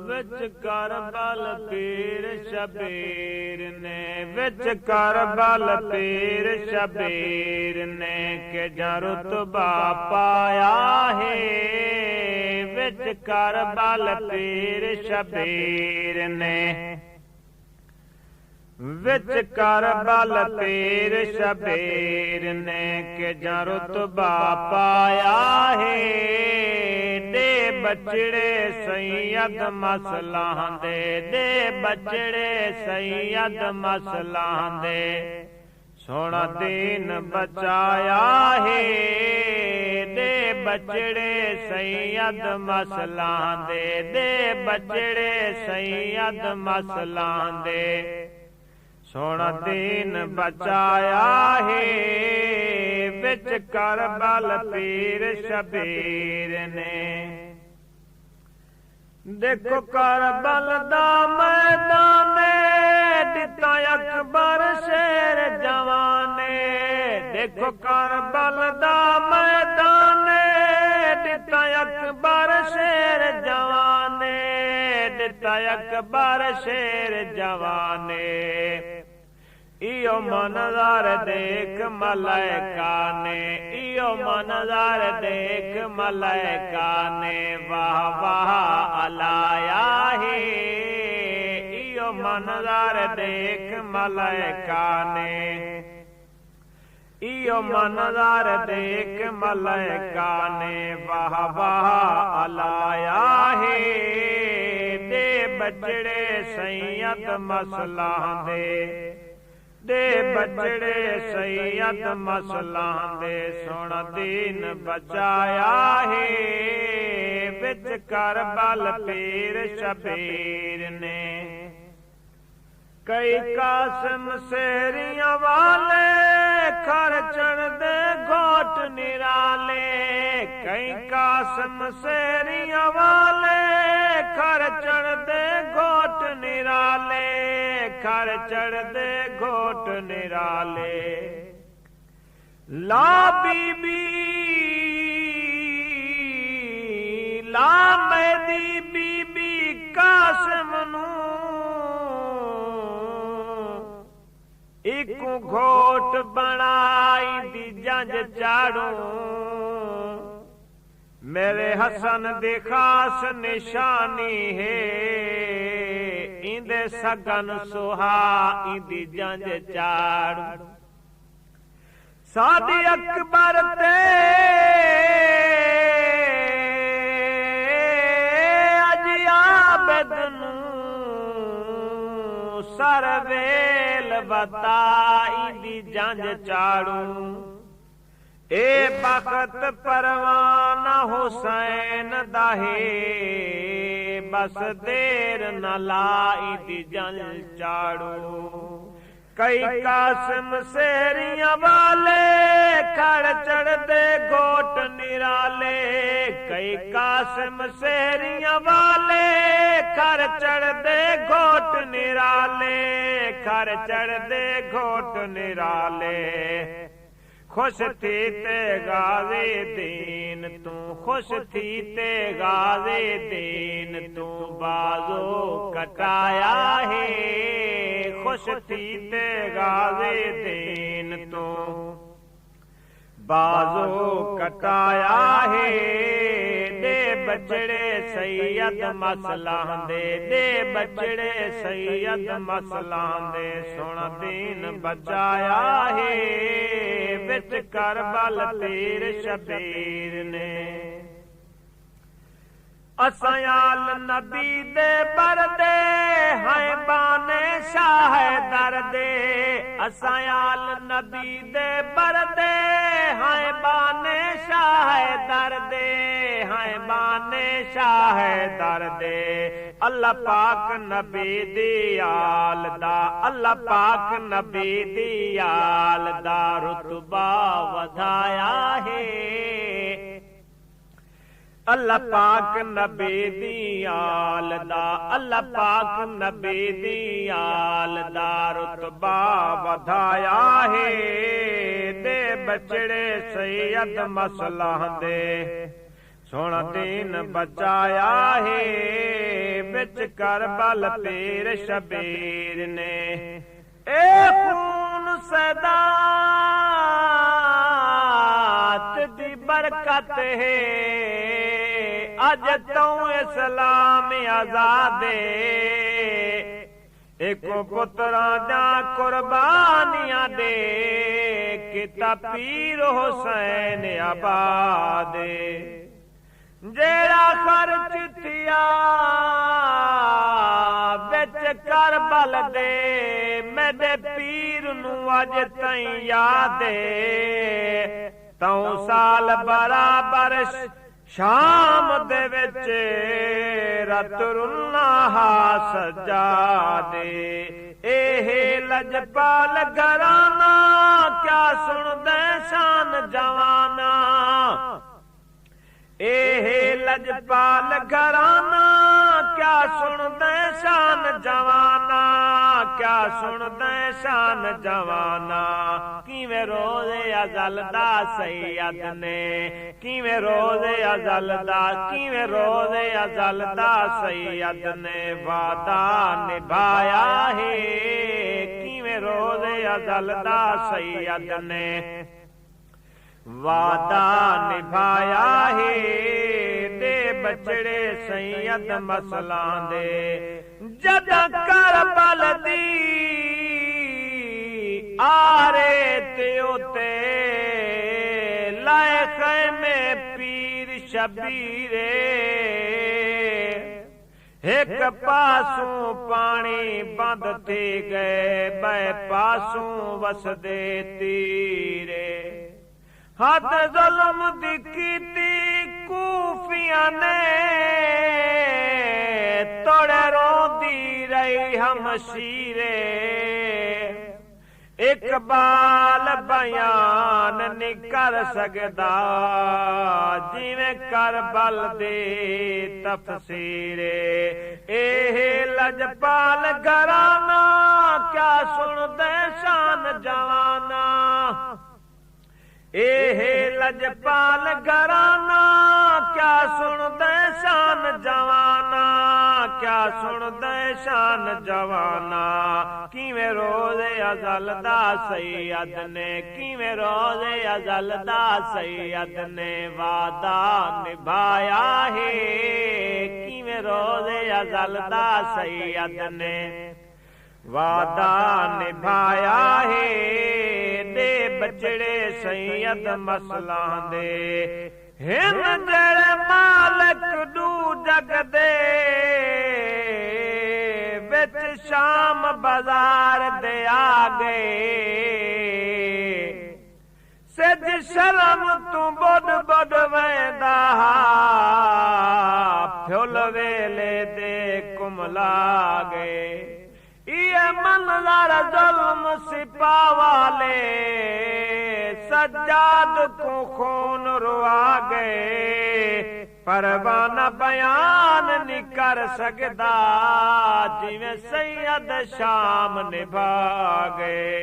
विच कर बल पीर शबीर ने, विच कर बल पीर शबीर ने, के जं रुतबा पाया है। विच कर बल पीर शबीर ने, विच कर बल पीर शबीर ने, के जं रुतबा पाया है। दे बचड़े सैयद मसलाह दे, दे बचड़े सैयद मसलाह दे, सोना दीन बचाया है। दे बचड़े सैयद मसलाह दे, दे बचड़े सैयद मसलाह दे, सोना दीन बचाया है। विच कर बल पीर शबीर ने, देखो करबल दा मैदान दिता अकबर शेर जवाने। देखो करबल दा मैदान दिता अकबर शेर जवाने, दिता अकबर शेर जवाने। इयो मनज़र देख मलाइका ने, इयो मनज़र देख मलाइका ने, वाह वाह अलाया है। इयो मनज़र देख मलाइका ने, इयो मनज़र देख मलाइका ने, वाह वाह अलाया है। दे बचड़े सैयद मसलाह दे, दे बचड़े सैयद मसलाह दे, सुन दीन बचाया है। विच कर बल पीर शबीर ने, कई कासिम शेरियां वाले खर्चण दे घोट निराले। कई कासिम शेरियां वाले खर्चण दे घोट निराले, खर्चण दे घोट निराले। ला बीबी ला मैदी बीबी कासिम नू, इकू घोट बनाई दी जंज चाड़ू। मेरे हसन दी खास निशानी है, इंदे सगन सुहा इंदी जंज चाड़ू। सादी अकबर ते अज आबद नू सरवेल बताई दी जंज चाड़ू। ए बखत परवाना हुसैन दाहे, बस देर न लाई दी जंज चाड़ू। कई कासिम शेरियां वाले खड़ चढ़ दे घोट निराले। कई कासिम शेरियां वाले खड़ चढ़ दे घोट निराले, खड़ चढ़ दे घोट निराले। खुश थी ते गाज़ी दीन तू, खुश थी ते गाज़ी दीन तू, बाजो कटाया है। खुश थी ते गाज़ी दीन तू, बाजो कटाया है। दे बचड़े सैयद मसलाह दे, दे बचड़े सैयद मसलाह दे, सुन दीन बचाया है। विच कर बल पीर शबीर ने, असयाल नबी दे बरदे हैं बाने शाह दर्दे। असयाल नबी दे बरदे हैं बाने शाह दर्दे, हैं बाने शाह दर्दे। अल्लाह पाक नबी दी आल दा, अल्लाह पाक नबी दी आल दा रुतबा वधाया है। अल्लाह पाक नबी दी आल दा, अल्लाह पाक नबी दी आल दा रुतबा वधाया है। दे बचड़े सैयद मसलाह दे, सुन दीन बचाया है बिच करबल पीर शबीर ने। ए खून सदात दी बरकत है अज तू इस्लाम आजादे। एक पुत्रा दा कुर्बानियां दे किता पीर हुसैन आबादे। जेड़ा खर्च थिया बिच करबल दे मेरे पीर नू अज तई याद तू साल बराबर शाम दे विच रत रुन्ना सजा दे। एहे लजपाल घराना क्या सुनदे शान जवाना। एहे लजपाल घराना क्या सुनदे शान जवाना। क्या सुनदे शान जवाना। किवें रोज़े अज़ल दा सैयद ने किवें रोज़े अज़ल दा किवें रोज़े अज़ल दा सैयद ने वादा निभाया है। किवें रोज़े अज़ल दा सैयद ने वादा निभाया है। दे बचड़े सैयद मसलां दे जद करबल दी आरे ते उते लाए खैमे पीर शबीरे। एक पासों पानी बंद थी गए बै पासों वसदे तीरे। हद जुल्म दी कीती कूफियां ने तोड़े रोंदी रही हमशीरे। इकबाल बयान नहीं कर सकदा जिवें करबल दे तफसीरे। एहे लजपाल घराना क्या सुनदे शान जवाना। एहे लजपाल घराना क्या सुनदे शान जवाना। क्या सुनदे शान जवाना। किवें रोज़े अज़ल दा सैयद ने किवें रोज़े अज़ल दा सैयद ने वादा निभाया है। किवें रोज़े अज़ल दा सैयद ने वादा निभाया है। दे बचड़े सैयद मसलां दे हिन जड़े मालिक दू जग दे बिच शाम बाजार दे आ गए। सिज शर्म तू बुड बुड वेंदा फुल वेले दे कुमला गए। ये मंजर जुल्म सिपा वाले सज्जाद को खून रुआ गए। परवाना बयान नहीं कर सकदा जिवें सैयद शाम निभा गए।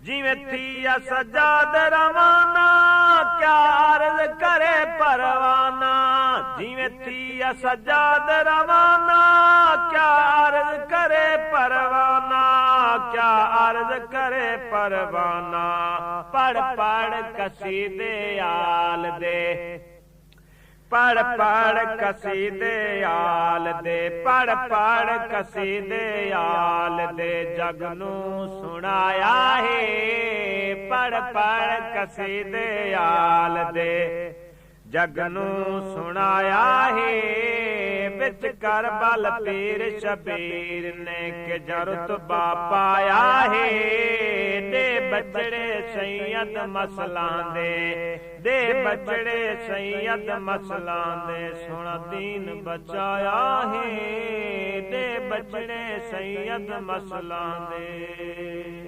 जिवें थिया सज्जाद रवाना क्या अर्ज करे परवाना। जिवें थिया सज्जाद रवाना क्या अर्ज करे परवाना। क्या अर्ज करे परवाना। पढ़ पढ़ कसीदे आल दे पढ़ पढ़ कसीदे आल दे पढ़ पढ़ कसीदे आल दे जग नू सुनाया है। पढ़ पढ़ कसीदे आल दे जग नू सुनाया है। बिच करबल पीर शबीर ने के जरुतबा पाया है। दे बचड़े सैयद मसलां दे बचड़े सैयद मसलां दे सुन दीन बचाया है। दे बचड़े सैयद मसलां दे।